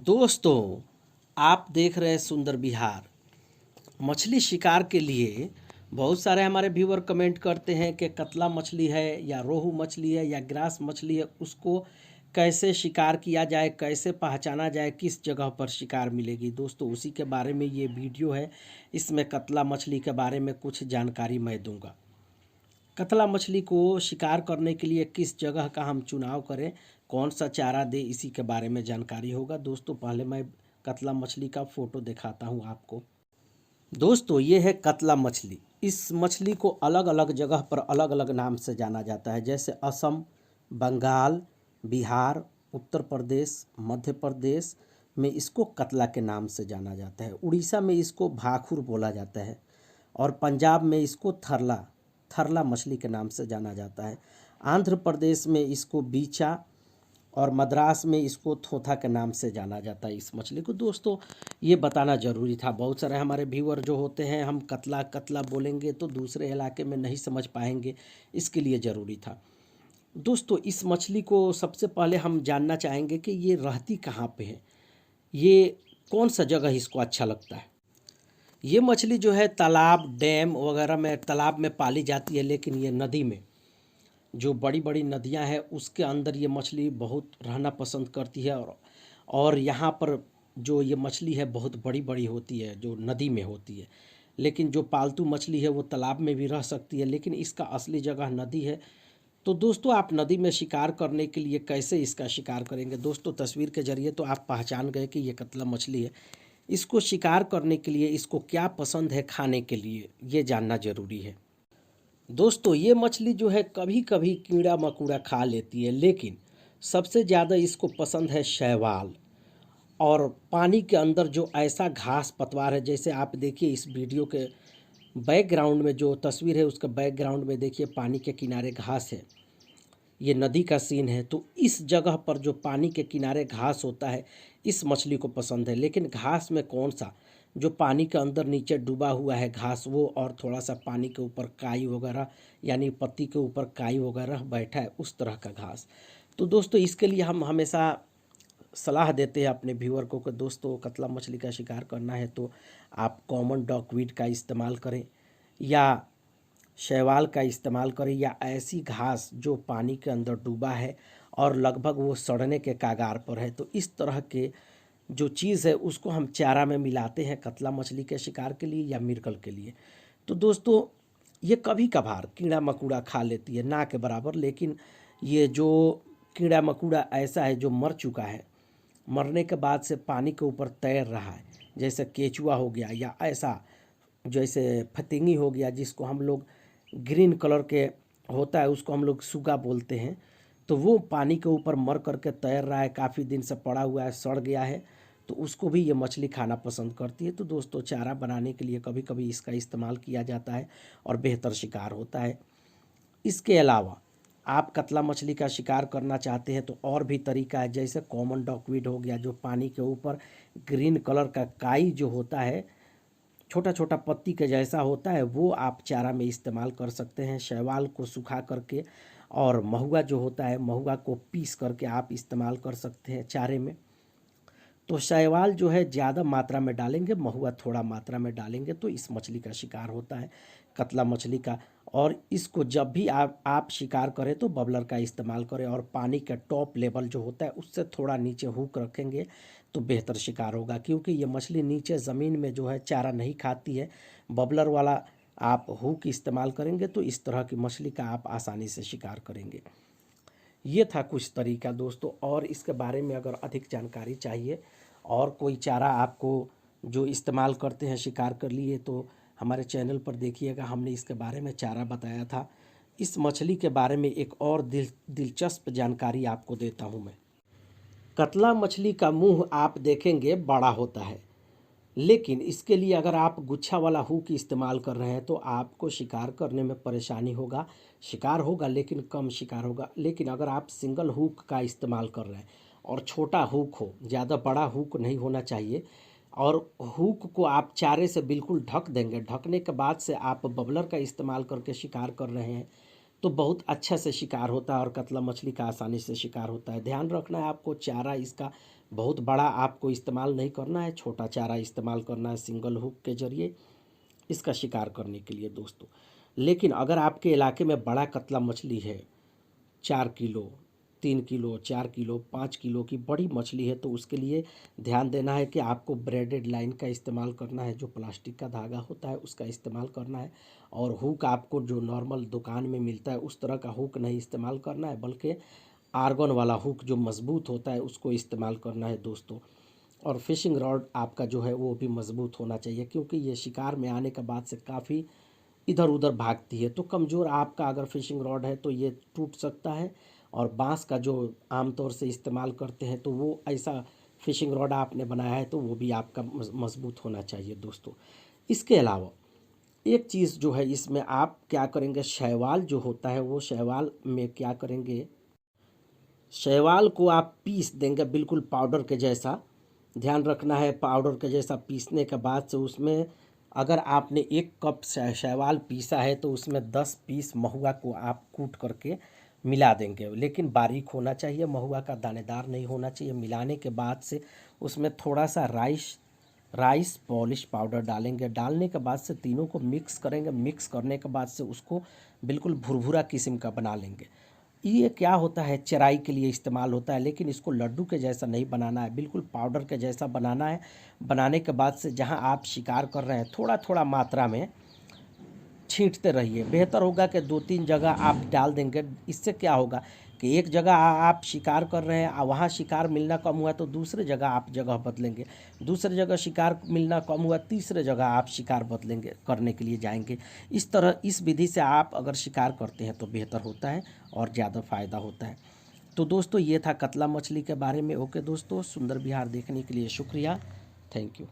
दोस्तों, आप देख रहे हैं सुंदर बिहार। मछली शिकार के लिए बहुत सारे हमारे व्यूअर कमेंट करते हैं कि कतला मछली है या रोहू मछली है या ग्रास मछली है, उसको कैसे शिकार किया जाए, कैसे पहचाना जाए, किस जगह पर शिकार मिलेगी। दोस्तों, उसी के बारे में ये वीडियो है। इसमें कतला मछली के बारे में कुछ जानकारी मैं दूंगा। कतला मछली को शिकार करने के लिए किस जगह का हम चुनाव करें, कौन सा चारा दें, इसी के बारे में जानकारी होगा। दोस्तों, पहले मैं कतला मछली का फ़ोटो दिखाता हूं आपको। दोस्तों, ये है कतला मछली। इस मछली को अलग अलग जगह पर अलग अलग नाम से जाना जाता है, जैसे असम, बंगाल, बिहार, उत्तर प्रदेश, मध्य प्रदेश में इसको कतला के नाम से जाना जाता है। उड़ीसा में इसको भाखुर बोला जाता है और पंजाब में इसको थरला थरला मछली के नाम से जाना जाता है। आंध्र प्रदेश में इसको बीचा और मद्रास में इसको थोथा के नाम से जाना जाता है इस मछली को। दोस्तों, ये बताना ज़रूरी था। बहुत सारे हमारे व्यूअर जो होते हैं, हम कतला कतला बोलेंगे तो दूसरे इलाके में नहीं समझ पाएंगे, इसके लिए ज़रूरी था। दोस्तों, इस मछली को सबसे पहले हम जानना चाहेंगे कि ये रहती कहाँ पे है, ये कौन सा जगह इसको अच्छा लगता है। ये मछली जो है तालाब, डैम वगैरह में, तालाब में पाली जाती है, लेकिन ये नदी में, जो बड़ी बड़ी नदियां हैं उसके अंदर ये मछली बहुत रहना पसंद करती है। और यहाँ पर जो ये मछली है बहुत बड़ी बड़ी होती है, जो नदी में होती है। लेकिन जो पालतू मछली है वो तालाब में भी रह सकती है, लेकिन इसका असली जगह नदी है। तो दोस्तों, आप नदी में शिकार करने के लिए कैसे इसका शिकार करेंगे। दोस्तों, तस्वीर के जरिए तो आप पहचान गए कि ये कतला मछली है। इसको शिकार करने के लिए इसको क्या पसंद है खाने के लिए, ये जानना ज़रूरी है। दोस्तों, ये मछली जो है कभी कभी कीड़ा मकोड़ा खा लेती है, लेकिन सबसे ज़्यादा इसको पसंद है शैवाल। और पानी के अंदर जो ऐसा घास पतवार है, जैसे आप देखिए इस वीडियो के बैकग्राउंड में जो तस्वीर है, उसके बैकग्राउंड में देखिए पानी के किनारे घास है। ये नदी का सीन है, तो इस जगह पर जो पानी के किनारे घास होता है, इस मछली को पसंद है। लेकिन घास में कौन सा, जो पानी के अंदर नीचे डूबा हुआ है घास वो, और थोड़ा सा पानी के ऊपर काई वगैरह, यानी पत्ती के ऊपर काई वगैरह बैठा है, उस तरह का घास। तो दोस्तों, इसके लिए हम हमेशा सलाह देते हैं अपने व्यूअर को कि दोस्तों, कतला मछली का शिकार करना है तो आप कॉमन डॉकवीड का इस्तेमाल करें या शैवाल का इस्तेमाल करें, या ऐसी घास जो पानी के अंदर डूबा है और लगभग वो सड़ने के कगार पर है। तो इस तरह के जो चीज़ है उसको हम चारा में मिलाते हैं कतला मछली के शिकार के लिए या मिर्गल के लिए। तो दोस्तों, ये कभी कभार कीड़ा मकोड़ा खा लेती है, ना के बराबर। लेकिन ये जो कीड़ा मकोड़ा ऐसा है जो मर चुका है, मरने के बाद से पानी के ऊपर तैर रहा है, जैसे केचुआ हो गया या ऐसा जैसे फतिंगी हो गया, जिसको हम लोग ग्रीन कलर के होता है, उसको हम लोग सुगा बोलते हैं। तो वो पानी के ऊपर मर करके तैर रहा है, काफ़ी दिन से पड़ा हुआ है, सड़ गया है, तो उसको भी ये मछली खाना पसंद करती है। तो दोस्तों, चारा बनाने के लिए कभी कभी इसका इस्तेमाल किया जाता है और बेहतर शिकार होता है। इसके अलावा आप कतला मछली का शिकार करना चाहते हैं तो और भी तरीका है, जैसे कॉमन डॉकवीड हो गया, जो पानी के ऊपर ग्रीन कलर का काई जो होता है, छोटा छोटा पत्ती के जैसा होता है, वो आप चारा में इस्तेमाल कर सकते हैं। शैवाल को सुखा करके, और महुआ जो होता है, महुआ को पीस करके आप इस्तेमाल कर सकते हैं चारे में। तो शैवाल जो है ज़्यादा मात्रा में डालेंगे, महुआ थोड़ा मात्रा में डालेंगे, तो इस मछली का शिकार होता है, कतला मछली का। और इसको जब भी आप शिकार करें तो बबलर का इस्तेमाल करें, और पानी का टॉप लेवल जो होता है उससे थोड़ा नीचे हुक रखेंगे तो बेहतर शिकार होगा, क्योंकि ये मछली नीचे ज़मीन में जो है चारा नहीं खाती है। बबलर वाला आप हुक इस्तेमाल करेंगे तो इस तरह की मछली का आप आसानी से शिकार करेंगे। ये था कुछ तरीका दोस्तों, और इसके बारे में अगर अधिक जानकारी चाहिए और कोई चारा आपको जो इस्तेमाल करते हैं शिकार कर लिए, तो हमारे चैनल पर देखिएगा, हमने इसके बारे में चारा बताया था। इस मछली के बारे में एक और दिलचस्प जानकारी आपको देता हूँ मैं। कतला मछली का मुंह आप देखेंगे बड़ा होता है, लेकिन इसके लिए अगर आप गुच्छा वाला हुक इस्तेमाल कर रहे हैं तो आपको शिकार करने में परेशानी होगा। शिकार होगा लेकिन कम शिकार होगा। लेकिन अगर आप सिंगल हुक का इस्तेमाल कर रहे हैं और छोटा हुक हो, ज़्यादा बड़ा हुक नहीं होना चाहिए, और हुक को आप चारे से बिल्कुल ढक देंगे, ढकने के बाद से आप बबलर का इस्तेमाल करके शिकार कर रहे हैं, तो बहुत अच्छा से शिकार होता है और कतला मछली का आसानी से शिकार होता है। ध्यान रखना है आपको, चारा इसका बहुत बड़ा आपको इस्तेमाल नहीं करना है, छोटा चारा इस्तेमाल करना है सिंगल हुक के ज़रिए इसका शिकार करने के लिए दोस्तों। लेकिन अगर आपके इलाके में बड़ा कतला मछली है, 4 किलो, 3 किलो, 4 किलो, 5 किलो की बड़ी मछली है, तो उसके लिए ध्यान देना है कि आपको ब्रेडेड लाइन का इस्तेमाल करना है, जो प्लास्टिक का धागा होता है उसका इस्तेमाल करना है। और हुक आपको जो नॉर्मल दुकान में मिलता है उस तरह का हुक नहीं इस्तेमाल करना है, बल्कि आर्गन वाला हुक जो मज़बूत होता है उसको इस्तेमाल करना है दोस्तों। और फिशिंग रॉड आपका जो है वो भी मज़बूत होना चाहिए, क्योंकि ये शिकार में आने के बाद से काफ़ी इधर उधर भागती है। तो कमज़ोर आपका अगर फिशिंग रॉड है तो ये टूट सकता है। और बांस का जो आमतौर से इस्तेमाल करते हैं तो वो ऐसा फिशिंग रॉड आपने बनाया है तो वो भी आपका मज़बूत होना चाहिए दोस्तों। इसके अलावा एक चीज़ जो है इसमें आप क्या करेंगे, शैवाल जो होता है वो शैवाल में क्या करेंगे, शैवाल को आप पीस देंगे बिल्कुल पाउडर के जैसा। ध्यान रखना है, पाउडर के जैसा पीसने के बाद से उसमें अगर आपने 1 कप शैवाल पीसा है तो उसमें 10 पीस महुआ को आप कूट करके मिला देंगे। लेकिन बारीक होना चाहिए, महुआ का दानेदार नहीं होना चाहिए। मिलाने के बाद से उसमें थोड़ा सा राइस पॉलिश पाउडर डालेंगे। डालने के बाद से तीनों को मिक्स करेंगे। मिक्स करने के बाद से उसको बिल्कुल भुरभुरा किस्म का बना लेंगे। ये क्या होता है, चराई के लिए इस्तेमाल होता है, लेकिन इसको लड्डू के जैसा नहीं बनाना है, बिल्कुल पाउडर के जैसा बनाना है। बनाने के बाद से जहाँ आप शिकार कर रहे हैं थोड़ा थोड़ा मात्रा में छींटते रहिए। बेहतर होगा कि 2-3 जगह आप डाल देंगे। इससे क्या होगा कि एक जगह आप शिकार कर रहे हैं, वहाँ शिकार मिलना कम हुआ तो दूसरे जगह आप जगह बदलेंगे। दूसरे जगह शिकार मिलना कम हुआ, तीसरे जगह आप शिकार बदलेंगे, करने के लिए जाएंगे। इस तरह इस विधि से आप अगर शिकार करते हैं तो बेहतर होता है और ज़्यादा फ़ायदा होता है। तो दोस्तों ये था कतला मछली के बारे में। ओके दोस्तों, सुंदर बिहार देखने के लिए शुक्रिया। Thank you.